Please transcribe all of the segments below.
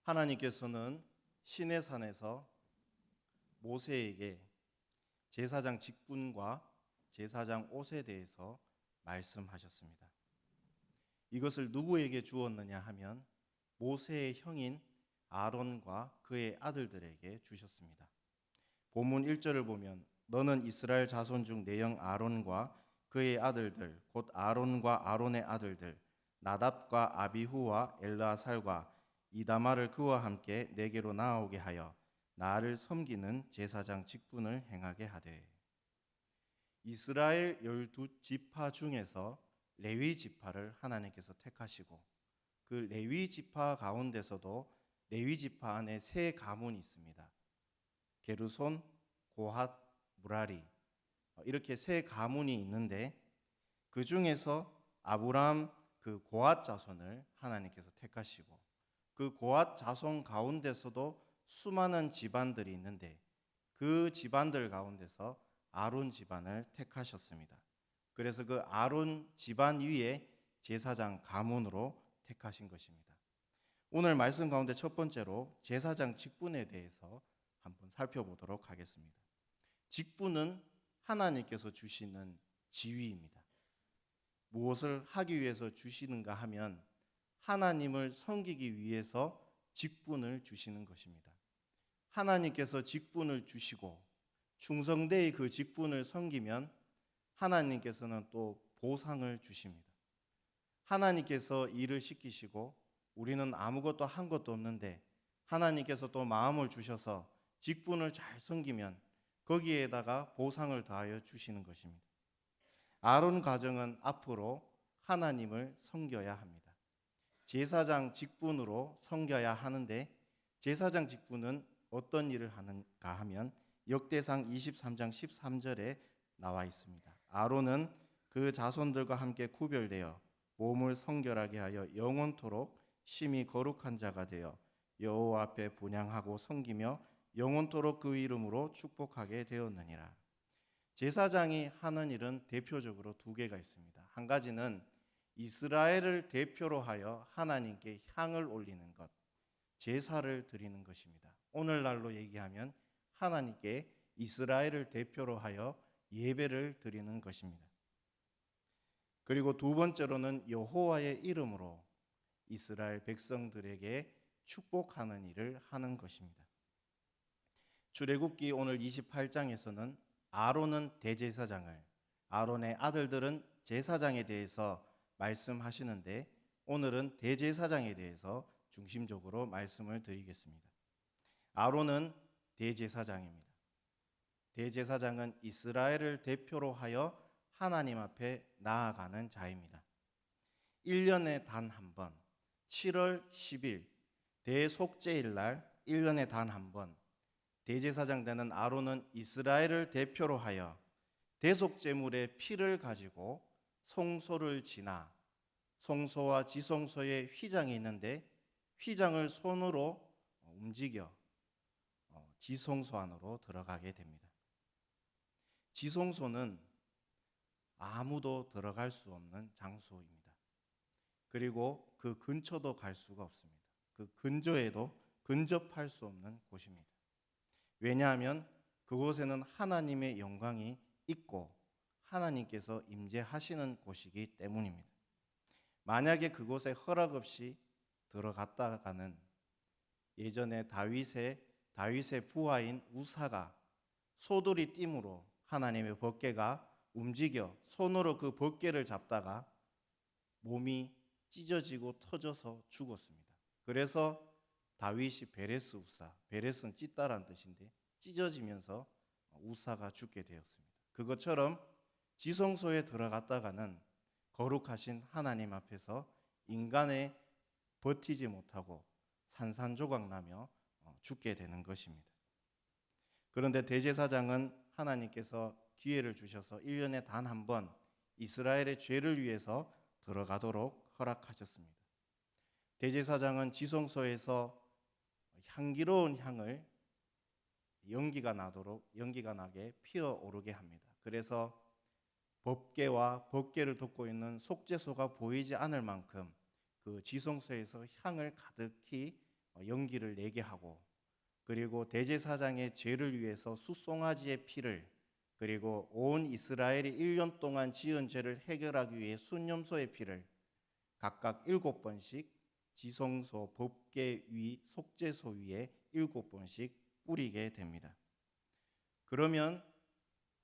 하나님께서는 시내산에서 모세에게 제사장 직분과 제사장 옷에 대해서 말씀하셨습니다. 이것을 누구에게 주었느냐 하면 모세의 형인 아론과 그의 아들들에게 주셨습니다. 본문 1절을 보면 너는 이스라엘 자손 중 내 형 아론과 그의 아들들 곧 아론과 아론의 아들들 나답과 아비후와 엘르아살과 이다말을 그와 함께 내게로 나아오게 하여 나를 섬기는 제사장 직분을 행하게 하되. 이스라엘 12지파 중에서 레위 지파를 하나님께서 택하시고 그 레위 지파 가운데서도 레위 지파 안에 세 가문이 있습니다. 게르손, 고핫, 무라리 이렇게 세 가문이 있는데 그 중에서 아브라함 그 고핫 자손을 하나님께서 택하시고 그 고핫 자손 가운데서도 수많은 집안들이 있는데 그 집안들 가운데서 아론 집안을 택하셨습니다. 그래서 그 아론 집안 위에 제사장 가문으로 택하신 것입니다. 오늘 말씀 가운데 첫 번째로 제사장 직분에 대해서 한번 살펴보도록 하겠습니다. 직분은 하나님께서 주시는 지위입니다. 무엇을 하기 위해서 주시는가 하면 하나님을 섬기기 위해서 직분을 주시는 것입니다. 하나님께서 직분을 주시고 충성되이 그 직분을 섬기면 하나님께서는 또 보상을 주십니다. 하나님께서 일을 시키시고 우리는 아무것도 한 것도 없는데 하나님께서 또 마음을 주셔서 직분을 잘 섬기면 거기에다가 보상을 더하여 주시는 것입니다. 아론 가정은 앞으로 하나님을 섬겨야 합니다. 제사장 직분으로 섬겨야 하는데 제사장 직분은 어떤 일을 하는가 하면 역대상 23장 13절에 나와 있습니다. 아론은 그 자손들과 함께 구별되어 몸을 성결하게 하여 영원토록 심히 거룩한 자가 되어 여호와 앞에 분향하고 섬기며 영원토록 그 이름으로 축복하게 되었느니라. 제사장이 하는 일은 대표적으로 두 개가 있습니다. 한 가지는 이스라엘을 대표로 하여 하나님께 향을 올리는 것, 제사를 드리는 것입니다. 오늘날로 얘기하면 하나님께 이스라엘을 대표로 하여 예배를 드리는 것입니다. 그리고 두 번째로는 여호와의 이름으로 이스라엘 백성들에게 축복하는 일을 하는 것입니다. 출애굽기 오늘 28장에서는 아론은 대제사장을, 아론의 아들들은 제사장에 대해서 말씀하시는데 오늘은 대제사장에 대해서 중심적으로 말씀을 드리겠습니다. 아론은 대제사장입니다. 대제사장은 이스라엘을 대표로 하여 하나님 앞에 나아가는 자입니다. 1년에 단 한 번, 7월 10일 대속죄일 날 1년에 단 한 번 대제사장 되는 아론은 이스라엘을 대표로 하여 대속제물의 피를 가지고 성소를 지나 성소와 지성소에 휘장이 있는데 휘장을 손으로 움직여 지성소 안으로 들어가게 됩니다. 지성소는 아무도 들어갈 수 없는 장소입니다. 그리고 그 근처도 갈 수가 없습니다. 그 근처에도 근접할 수 없는 곳입니다. 왜냐하면 그곳에는 하나님의 영광이 있고 하나님께서 임재하시는 곳이기 때문입니다. 만약에 그곳에 허락 없이 들어갔다가는 예전에 다윗의 부하인 우사가 소들이 띠므로 하나님의 법궤가 움직여 손으로 그 법궤를 잡다가 몸이 찢어지고 터져서 죽었습니다. 그래서 다윗이 베레스 우사, 베레스는 찢다라는 뜻인데 찢어지면서 우사가 죽게 되었습니다. 그것처럼 지성소에 들어갔다가는 거룩하신 하나님 앞에서 인간의 버티지 못하고 산산조각 나며 죽게 되는 것입니다. 그런데 대제사장은 하나님께서 기회를 주셔서 1년에 단 한 번 이스라엘의 죄를 위해서 들어가도록 허락하셨습니다. 대제사장은 지성소에서 향기로운 향을 연기가 나게 피어오르게 합니다. 그래서 법궤와 법궤를 덮고 있는 속죄소가 보이지 않을 만큼 그 지성소에서 향을 가득히 연기를 내게 하고, 그리고 대제사장의 죄를 위해서 숫송아지의 피를, 그리고 온 이스라엘이 1년 동안 지은 죄를 해결하기 위해 순염소의 피를 각각 7번씩 지성소, 법궤 위, 속죄소 위에 7번씩 뿌리게 됩니다. 그러면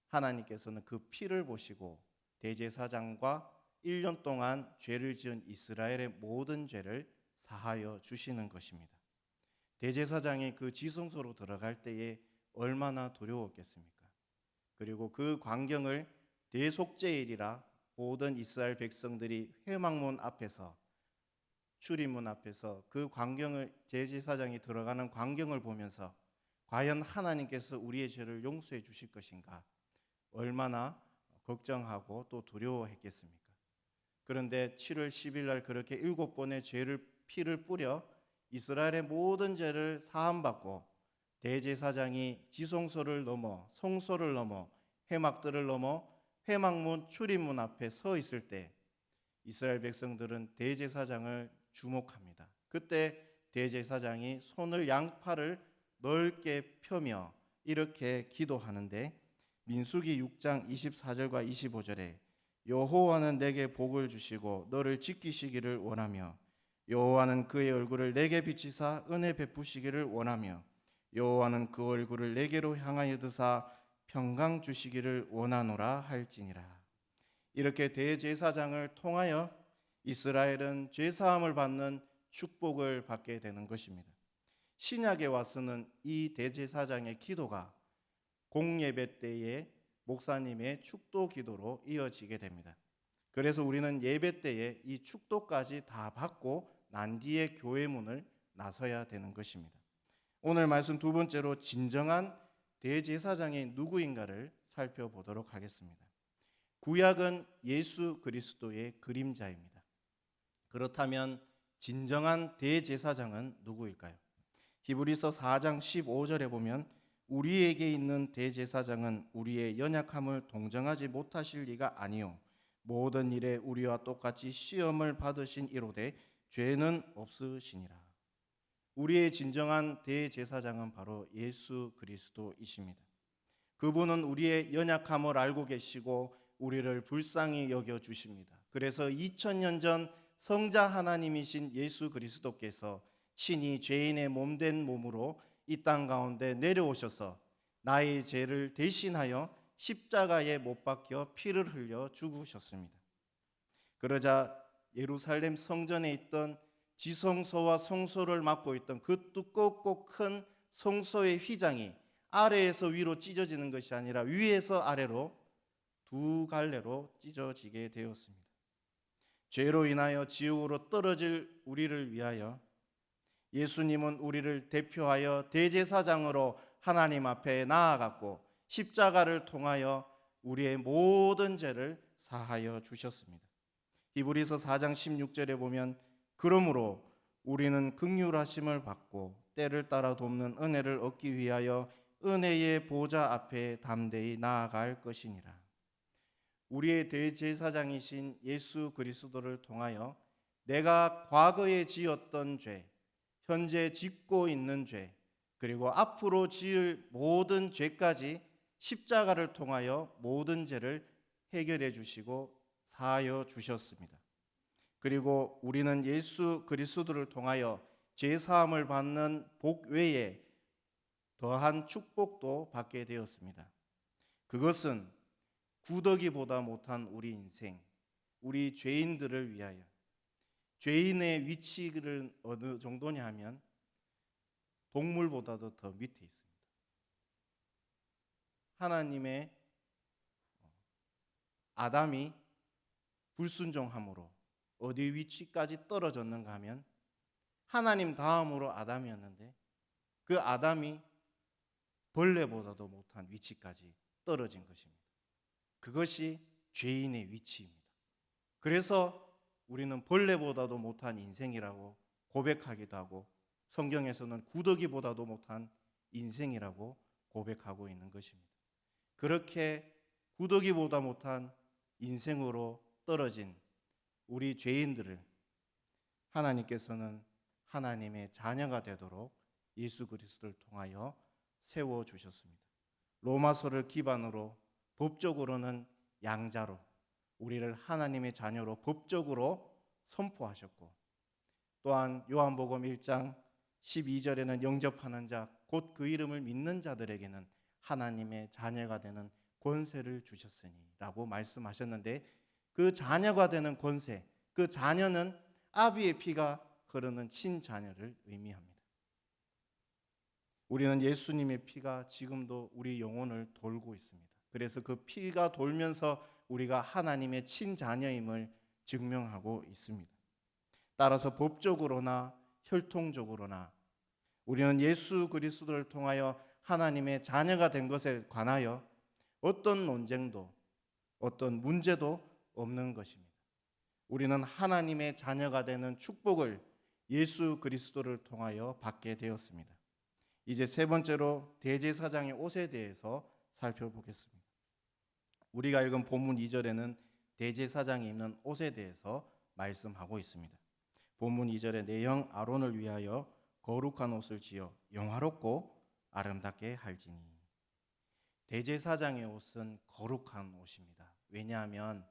하나님께서는 그 피를 보시고 대제사장과 1년 동안 죄를 지은 이스라엘의 모든 죄를 사하여 주시는 것입니다. 대제사장이 그 지성소로 들어갈 때에 얼마나 두려웠겠습니까? 그리고 그 광경을 대속죄일이라 모든 이스라엘 백성들이 회막문 앞에서, 출입문 앞에서 그 광경을, 대제사장이 들어가는 광경을 보면서 과연 하나님께서 우리의 죄를 용서해 주실 것인가 얼마나 걱정하고 또 두려워했겠습니까? 그런데 7월 10일 날 그렇게 7번의 피를 뿌려 이스라엘의 모든 죄를 사함받고 대제사장이 지성소를 넘어 성소를 넘어 회막들을 넘어 회막문 출입문 앞에 서 있을 때 이스라엘 백성들은 대제사장을 주목합니다. 그때 대제사장이 손을 양팔을 넓게 펴며 이렇게 기도하는데, 민수기 6장 24절과 25절에 여호와는 내게 복을 주시고 너를 지키시기를 원하며 여호와는 그의 얼굴을 내게 비치사 은혜 베푸시기를 원하며 여호와는 그 얼굴을 내게로 향하여 드사 평강 주시기를 원하노라 할지니라. 이렇게 대제사장을 통하여 이스라엘은 죄사함을 받는 축복을 받게 되는 것입니다. 신약에 와서는 이 대제사장의 기도가 공예배 때의 목사님의 축도 기도로 이어지게 됩니다. 그래서 우리는 예배 때에 이 축도까지 다 받고 난 뒤에 교회 문을 나서야 되는 것입니다. 오늘 말씀 두 번째로 진정한 대제사장이 누구인가를 살펴보도록 하겠습니다. 구약은 예수 그리스도의 그림자입니다. 그렇다면 진정한 대제사장은 누구일까요? 히브리서 4장 15절에 보면 우리에게 있는 대제사장은 우리의 연약함을 동정하지 못하실 리가 아니요 모든 일에 우리와 똑같이 시험을 받으신 이로되 죄는 없으시니라. 우리의 진정한 대제사장은 바로 예수 그리스도이십니다. 그분은 우리의 연약함을 알고 계시고 우리를 불쌍히 여겨 주십니다. 그래서 2000년 전 성자 하나님이신 예수 그리스도께서 친히 죄인의 몸된 몸으로 이 땅 가운데 내려오셔서 나의 죄를 대신하여 십자가에 못 박혀 피를 흘려 죽으셨습니다. 그러자 예루살렘 성전에 있던 지성소와 성소를 맡고 있던 그 두껍고 큰 성소의 휘장이 아래에서 위로 찢어지는 것이 아니라 위에서 아래로 두 갈래로 찢어지게 되었습니다. 죄로 인하여 지옥으로 떨어질 우리를 위하여 예수님은 우리를 대표하여 대제사장으로 하나님 앞에 나아갔고 십자가를 통하여 우리의 모든 죄를 사하여 주셨습니다. 히브리서 4장 16절에 보면 그러므로 우리는 긍휼하심을 받고 때를 따라 돕는 은혜를 얻기 위하여 은혜의 보좌 앞에 담대히 나아갈 것이니라. 우리의 대제사장이신 예수 그리스도를 통하여 내가 과거에 지었던 죄, 현재 짓고 있는 죄, 그리고 앞으로 지을 모든 죄까지 십자가를 통하여 모든 죄를 해결해 주시고 사하여 주셨습니다. 그리고 우리는 예수 그리스도를 통하여 죄 사함을 받는 복 외에 더한 축복도 받게 되었습니다. 그것은 구더기보다 못한 우리 인생, 우리 죄인들을 위하여, 죄인의 위치를 어느 정도냐 하면 동물보다도 더 밑에 있습니다. 하나님의 아담이 불순종함으로 어디 위치까지 떨어졌는가 하면 하나님 다음으로 아담이었는데 그 아담이 벌레보다도 못한 위치까지 떨어진 것입니다. 그것이 죄인의 위치입니다. 그래서 우리는 벌레보다도 못한 인생이라고 고백하기도 하고 성경에서는 구더기보다도 못한 인생이라고 고백하고 있는 것입니다. 그렇게 구더기보다 못한 인생으로 떨어진 우리 죄인들을 하나님께서는 하나님의 자녀가 되도록 예수 그리스도를 통하여 세워 주셨습니다. 로마서를 기반으로 법적으로는 양자로 우리를 하나님의 자녀로 법적으로 선포하셨고, 또한 요한복음 1장 12절에는 영접하는 자 곧 그 이름을 믿는 자들에게는 하나님의 자녀가 되는 권세를 주셨으니 라고 말씀하셨는데, 그 자녀가 되는 권세, 그 자녀는 아비의 피가 흐르는 친자녀를 의미합니다. 우리는 예수님의 피가 지금도 우리 영혼을 돌고 있습니다. 그래서 그 피가 돌면서 우리가 하나님의 친자녀임을 증명하고 있습니다. 따라서 법적으로나 혈통적으로나 우리는 예수 그리스도를 통하여 하나님의 자녀가 된 것에 관하여 어떤 논쟁도 어떤 문제도 없는 것입니다. 우리는 하나님의 자녀가 되는 축복을 예수 그리스도를 통하여 받게 되었습니다. 이제 세 번째로 대제사장의 옷에 대해서 살펴보겠습니다. 우리가 읽은 본문 2절에는 대제사장이 입는 옷에 대해서 말씀하고 있습니다. 본문 2절의 내형 아론을 위하여 거룩한 옷을 지어 영화롭고 아름답게 할지니. 대제사장의 옷은 거룩한 옷입니다. 왜냐하면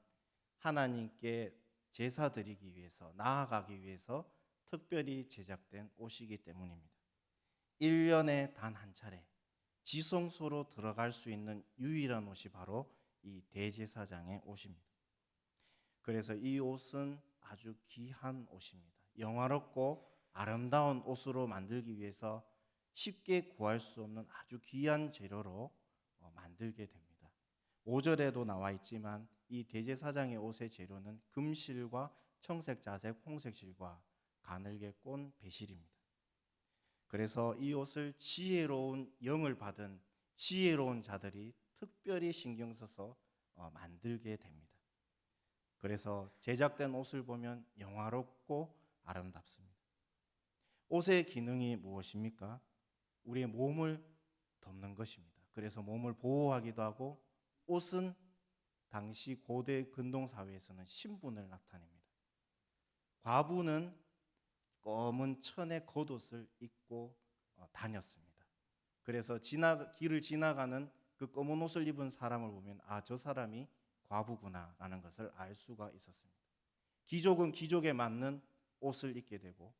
하나님께 제사 드리기 위해서, 나아가기 위해서 특별히 제작된 옷이기 때문입니다. 1년에 단 한 차례 지성소로 들어갈 수 있는 유일한 옷이 바로 이 대제사장의 옷입니다. 그래서 이 옷은 아주 귀한 옷입니다. 영화롭고 아름다운 옷으로 만들기 위해서 쉽게 구할 수 없는 아주 귀한 재료로 만들게 됩니다. 5절에도 나와 있지만 이 대제사장의 옷의 재료는 금실과 청색, 자색, 홍색실과 가늘게 꼰 배실입니다. 그래서 이 옷을 지혜로운 영을 받은 지혜로운 자들이 특별히 신경 써서 만들게 됩니다. 그래서 제작된 옷을 보면 영화롭고 아름답습니다. 옷의 기능이 무엇입니까? 우리의 몸을 덮는 것입니다. 그래서 몸을 보호하기도 하고, 옷은 당시 고대 근동 사회에서는 신분을 나타냅니다. 과부는 검은 천의 겉옷을 입고 다녔습니다. 그래서 길을 지나가는 그 검은 옷을 입은 사람을 보면 저 사람이 과부구나 라는 것을 알 수가 있었습니다. 귀족은 귀족에 맞는 옷을 입게 되고,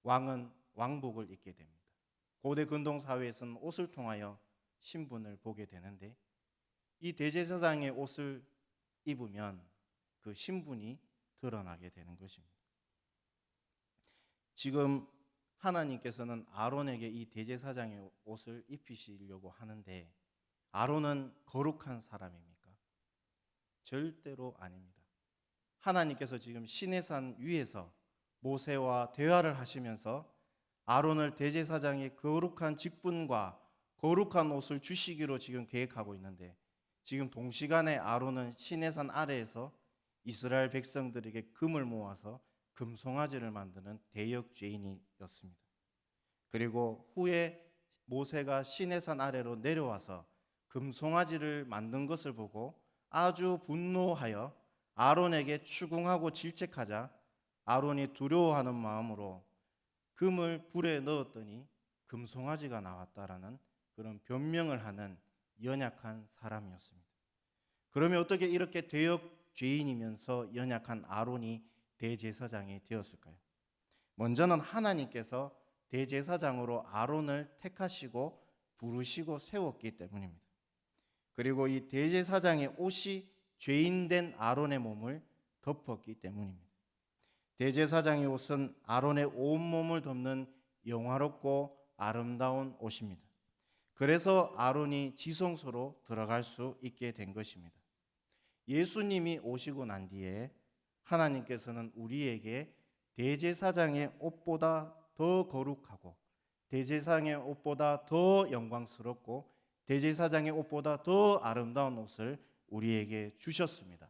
왕은 왕복을 입게 됩니다. 고대 근동 사회에서는 옷을 통하여 신분을 보게 되는데, 이 대제사장의 옷을 입으면 그 신분이 드러나게 되는 것입니다. 지금 하나님께서는 아론에게 이 대제사장의 옷을 입히시려고 하는데, 아론은 거룩한 사람입니까? 절대로 아닙니다. 하나님께서 지금 시내산 위에서 모세와 대화를 하시면서 아론을 대제사장의 거룩한 직분과 거룩한 옷을 주시기로 지금 계획하고 있는데, 지금 동시간에 아론은 시내산 아래에서 이스라엘 백성들에게 금을 모아서 금송아지를 만드는 대역 죄인이었습니다. 그리고 후에 모세가 시내산 아래로 내려와서 금송아지를 만든 것을 보고 아주 분노하여 아론에게 추궁하고 질책하자, 아론이 두려워하는 마음으로 금을 불에 넣었더니 금송아지가 나왔다라는 그런 변명을 하는 연약한 사람이었습니다. 그러면 어떻게 이렇게 대역 죄인이면서 연약한 아론이 대제사장이 되었을까요? 먼저는 하나님께서 대제사장으로 아론을 택하시고 부르시고 세웠기 때문입니다. 그리고 이 대제사장의 옷이 죄인된 아론의 몸을 덮었기 때문입니다. 대제사장의 옷은 아론의 온몸을 덮는 영화롭고 아름다운 옷입니다. 그래서 아론이 지성소로 들어갈 수 있게 된 것입니다. 예수님이 오시고 난 뒤에 하나님께서는 우리에게 대제사장의 옷보다 더 거룩하고, 대제사장의 옷보다 더 영광스럽고, 대제사장의 옷보다 더 아름다운 옷을 우리에게 주셨습니다.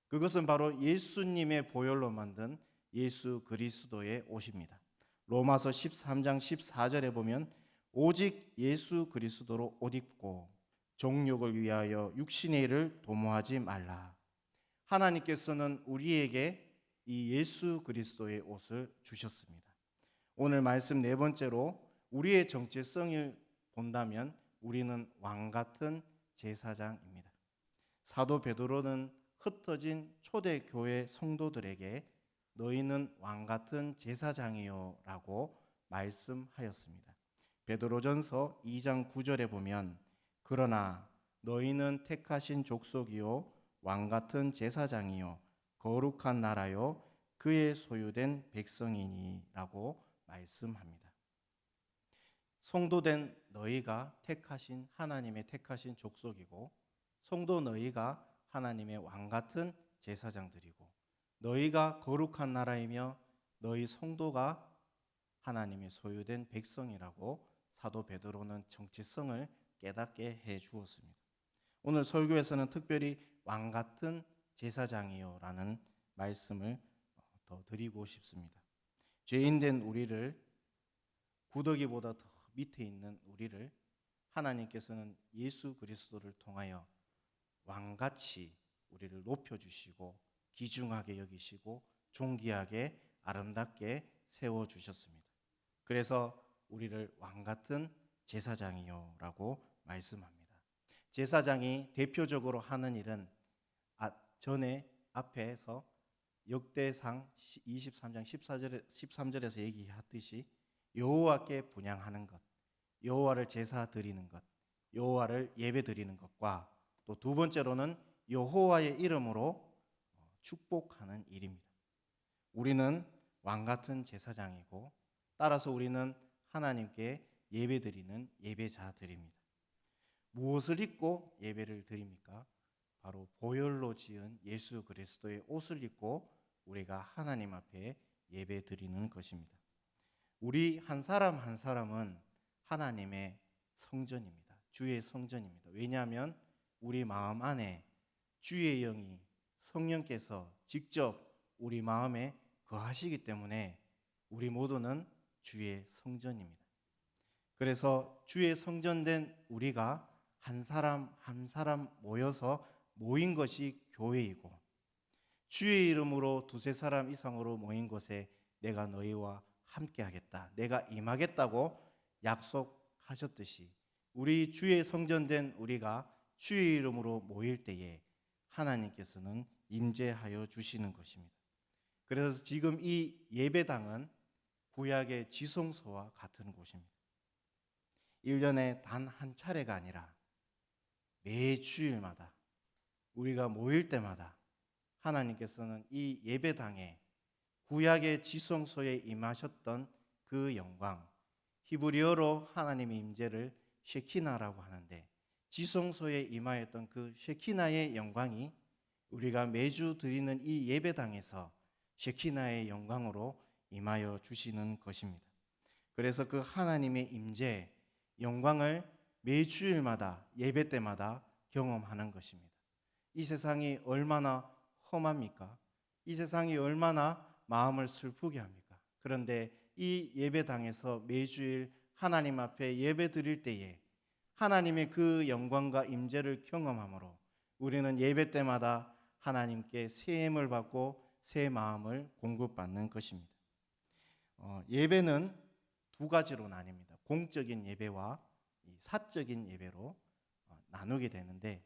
그것은 바로 예수님의 보혈로 만든 예수 그리스도의 옷입니다. 로마서 13장 14절에 보면 오직 예수 그리스도로 옷 입고 정욕을 위하여 육신의 일을 도모하지 말라. 하나님께서는 우리에게 이 예수 그리스도의 옷을 주셨습니다. 오늘 말씀 네 번째로 우리의 정체성을 본다면 우리는 왕 같은 제사장입니다. 사도 베드로는 흩어진 초대교회 성도들에게 너희는 왕 같은 제사장이요 라고 말씀하였습니다. 베드로전서 2장 9절에 보면 그러나 너희는 택하신 족속이요 왕 같은 제사장이요 거룩한 나라요 그의 소유된 백성이니 라고 말씀합니다. 성도된 너희가 택하신 하나님의 택하신 족속이고 성도 너희가 하나님의 왕 같은 제사장들이고 너희가 거룩한 나라이며 너희 성도가 하나님의 소유된 백성이라고 사도 베드로는 정체성을 깨닫게 해 주었습니다. 오늘 설교에서는 특별히 왕 같은 제사장이요라는 말씀을 더 드리고 싶습니다. 죄인된 우리를 구더기보다 더 밑에 있는 우리를 하나님께서는 예수 그리스도를 통하여 왕같이 우리를 높여주시고 귀중하게 여기시고 존귀하게 아름답게 세워주셨습니다. 그래서 우리를 왕같은 제사장이요라고 말씀합니다. 제사장이 대표적으로 하는 일은 전에 앞에서 역대상 23장 13절에서 얘기했듯이 여호와께 분향하는 것, 여호와를 제사 드리는 것, 여호와를 예배 드리는 것과 또 두 번째로는 여호와의 이름으로 축복하는 일입니다. 우리는 왕 같은 제사장이고 따라서 우리는 하나님께 예배 드리는 예배자들입니다. 무엇을 입고 예배를 드립니까? 바로 보혈로 지은 예수 그리스도의 옷을 입고 우리가 하나님 앞에 예배 드리는 것입니다. 우리 한 사람 한 사람은 하나님의 성전입니다. 주의 성전입니다. 왜냐하면 우리 마음 안에 주의 영이 성령께서 직접 우리 마음에 거하시기 때문에 우리 모두는 주의 성전입니다. 그래서 주의 성전된 우리가 한 사람 한 사람 모인 것이 교회이고 주의 이름으로 두세 사람 이상으로 모인 곳에 내가 너희와 함께 하겠다, 내가 임하겠다고 약속하셨듯이 우리 주의 성전된 우리가 주의 이름으로 모일 때에 하나님께서는 임재하여 주시는 것입니다. 그래서 지금 이 예배당은 구약의 지성소와 같은 곳입니다. 1년에 단 한 차례가 아니라 매 주일마다 우리가 모일 때마다 하나님께서는 이 예배당에 구약의 지성소에 임하셨던 그 영광, 히브리어로 하나님의 임재를 쉐키나라고 하는데 지성소에 임하였던 그 쉐키나의 영광이 우리가 매주 드리는 이 예배당에서 쉐키나의 영광으로 임하여 주시는 것입니다. 그래서 그 하나님의 임재, 영광을 매주일마다 예배 때마다 경험하는 것입니다. 이 세상이 얼마나 험합니까? 이 세상이 얼마나 마음을 슬프게 합니까? 그런데 이 예배당에서 매주일 하나님 앞에 예배 드릴 때에 하나님의 그 영광과 임재를 경험함으로 우리는 예배 때마다 하나님께 새 힘을 받고 새 마음을 공급받는 것입니다. 예배는 두 가지로 나뉩니다. 공적인 예배와 사적인 예배로 나누게 되는데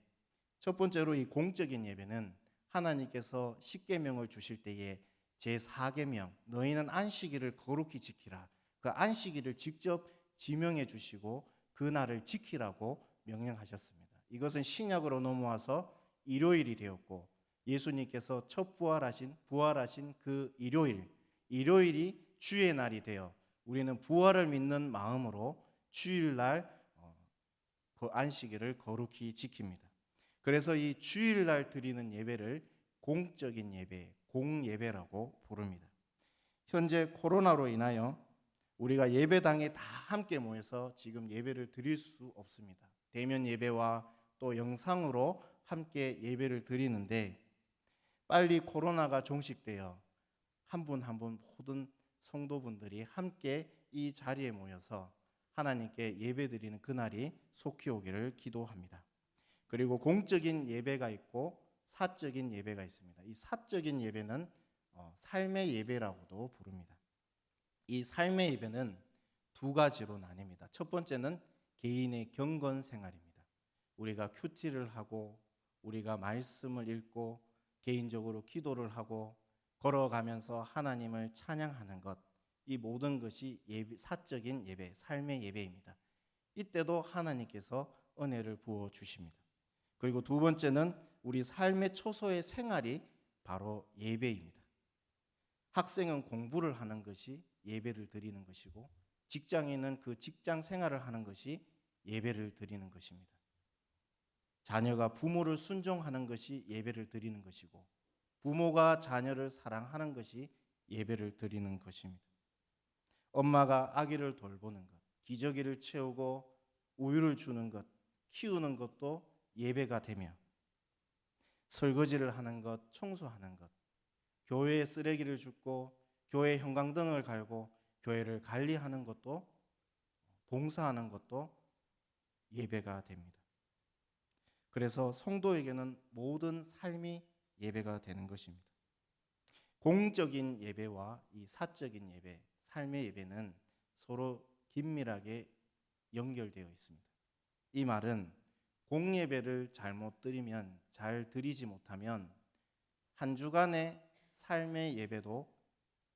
첫 번째로 이 공적인 예배는 하나님께서 십계명을 주실 때에 제4계명 너희는 안식일을 거룩히 지키라, 그 안식일을 직접 지명해 주시고 그 날을 지키라고 명령하셨습니다. 이것은 신약으로 넘어와서 일요일이 되었고 예수님께서 첫 부활하신 그 일요일이 주의 날이 되어 우리는 부활을 믿는 마음으로 주일날 그 안식일을 거룩히 지킵니다. 그래서 이 주일날 드리는 예배를 공적인 예배, 공예배라고 부릅니다. 현재 코로나로 인하여 우리가 예배당에 다 함께 모여서 지금 예배를 드릴 수 없습니다. 대면 예배와 또 영상으로 함께 예배를 드리는데 빨리 코로나가 종식되어 한 분 한 분 모든 성도분들이 함께 이 자리에 모여서 하나님께 예배드리는 그날이 속히 오기를 기도합니다. 그리고 공적인 예배가 있고 사적인 예배가 있습니다. 이 사적인 예배는 삶의 예배라고도 부릅니다. 이 삶의 예배는 두 가지로 나뉩니다. 첫 번째는 개인의 경건 생활입니다. 우리가 큐티를 하고 우리가 말씀을 읽고 개인적으로 기도를 하고 걸어가면서 하나님을 찬양하는 것, 이 모든 것이 사적인 예배, 삶의 예배입니다. 이때도 하나님께서 은혜를 부어 주십니다. 그리고 두 번째는 우리 삶의 초소의 생활이 바로 예배입니다. 학생은 공부를 하는 것이 예배를 드리는 것이고, 직장인은 그 직장 생활을 하는 것이 예배를 드리는 것입니다. 자녀가 부모를 순종하는 것이 예배를 드리는 것이고, 부모가 자녀를 사랑하는 것이 예배를 드리는 것입니다. 엄마가 아기를 돌보는 것, 기저귀를 채우고 우유를 주는 것, 키우는 것도 예배가 되며, 설거지를 하는 것, 청소하는 것, 교회에 쓰레기를 줍고 교회 형광등을 갈고 교회를 관리하는 것도, 봉사하는 것도 예배가 됩니다. 그래서 성도에게는 모든 삶이 예배가 되는 것입니다. 공적인 예배와 이 사적인 예배, 삶의 예배는 서로 긴밀하게 연결되어 있습니다. 이 말은 공예배를 잘못 드리면, 잘 드리지 못하면 한 주간의 삶의 예배도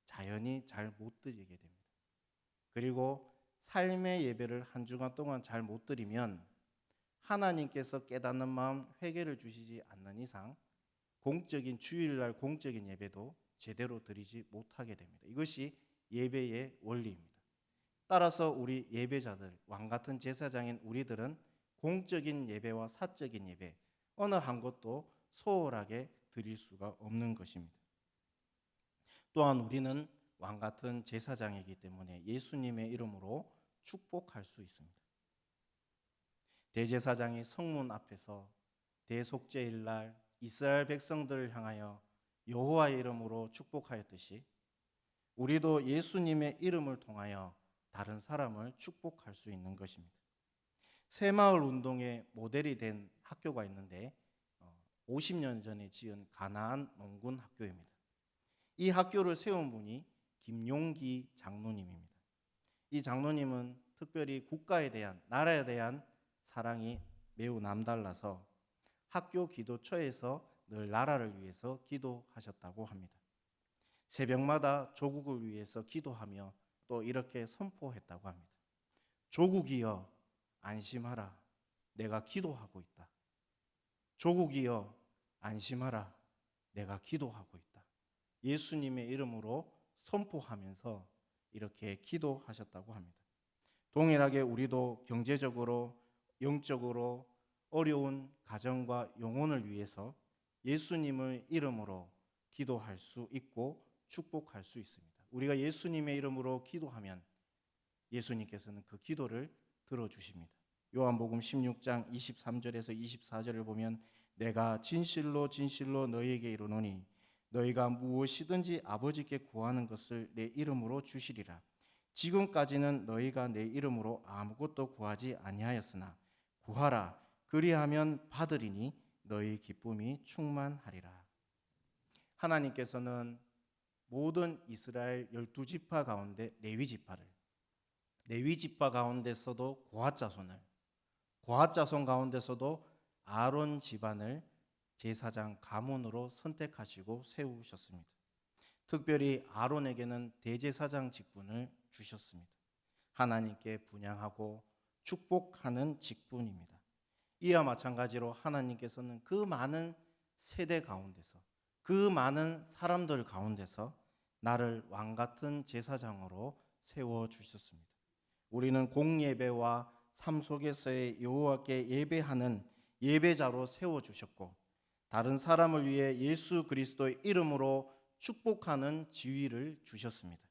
자연히 잘 못 드리게 됩니다. 그리고 삶의 예배를 한 주간 동안 잘 못 드리면 하나님께서 깨닫는 마음, 회개를 주시지 않는 이상 공적인 주일날 공적인 예배도 제대로 드리지 못하게 됩니다. 이것이 예배의 원리입니다. 따라서 우리 예배자들, 왕같은 제사장인 우리들은 공적인 예배와 사적인 예배 어느 한 것도 소홀하게 드릴 수가 없는 것입니다. 또한 우리는 왕같은 제사장이기 때문에 예수님의 이름으로 축복할 수 있습니다. 대제사장이 성문 앞에서 대속죄일날 이스라엘 백성들을 향하여 여호와의 이름으로 축복하였듯이, 우리도 예수님의 이름을 통하여 다른 사람을 축복할 수 있는 것입니다. 새마을 운동의 모델이 된 학교가 있는데 50년 전에 지은 가나안 농군 학교입니다. 이 학교를 세운 분이 김용기 장로님입니다. 이 장로님은 특별히 국가에 대한, 나라에 대한 사랑이 매우 남달라서 학교 기도처에서 늘 나라를 위해서 기도하셨다고 합니다. 새벽마다 조국을 위해서 기도하며 또 이렇게 선포했다고 합니다. 조국이여 안심하라, 내가 기도하고 있다. 조국이여 안심하라, 내가 기도하고 있다. 예수님의 이름으로 선포하면서 이렇게 기도하셨다고 합니다. 동일하게 우리도 경제적으로, 영적으로 어려운 가정과 영혼을 위해서 예수님의 이름으로 기도할 수 있고 축복할 수 있습니다. 우리가 예수님의 이름으로 기도하면 예수님께서는 그 기도를 들어주십니다. 요한복음 16장 23절에서 24절을 보면 내가 진실로 진실로 너희에게 이르노니 너희가 무엇이든지 아버지께 구하는 것을 내 이름으로 주시리라. 지금까지는 너희가 내 이름으로 아무것도 구하지 아니하였으나 구하라, 그리하면 받으리니 너희 기쁨이 충만하리라. 하나님께서는 모든 이스라엘 12지파 가운데 레위 지파 가운데서도 고핫 자손 가운데서도 아론 집안을 제사장 가문으로 선택하시고 세우셨습니다. 특별히 아론에게는 대제사장 직분을 주셨습니다. 하나님께 분향하고 축복하는 직분입니다. 이와 마찬가지로 하나님께서는 그 많은 세대 가운데서, 그 많은 사람들 가운데서 나를 왕같은 제사장으로 세워주셨습니다. 우리는 공예배와 삶 속에서의 여호와께 예배하는 예배자로 세워주셨고, 다른 사람을 위해 예수 그리스도의 이름으로 축복하는 지위를 주셨습니다.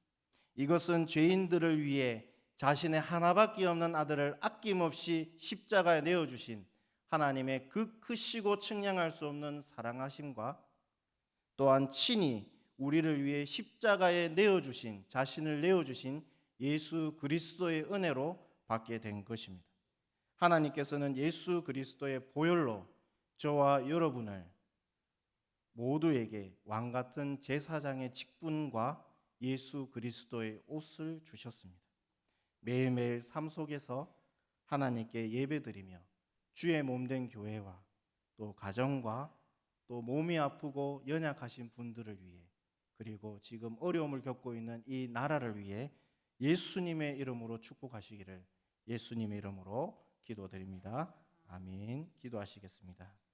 이것은 죄인들을 위해 자신의 하나밖에 없는 아들을 아낌없이 십자가에 내어주신 하나님의 그 크시고 측량할 수 없는 사랑하심과, 또한 친히 우리를 위해 십자가에 내어주신, 자신을 내어주신 예수 그리스도의 은혜로 받게 된 것입니다. 하나님께서는 예수 그리스도의 보혈로 저와 여러분을 모두에게 왕같은 제사장의 직분과 예수 그리스도의 옷을 주셨습니다. 매일매일 삶 속에서 하나님께 예배드리며 주의 몸된 교회와 또 가정과 또 몸이 아프고 연약하신 분들을 위해 그리고 지금 어려움을 겪고 있는 이 나라를 위해 예수님의 이름으로 축복하시기를 예수님의 이름으로 기도드립니다. 아멘. 기도하시겠습니다.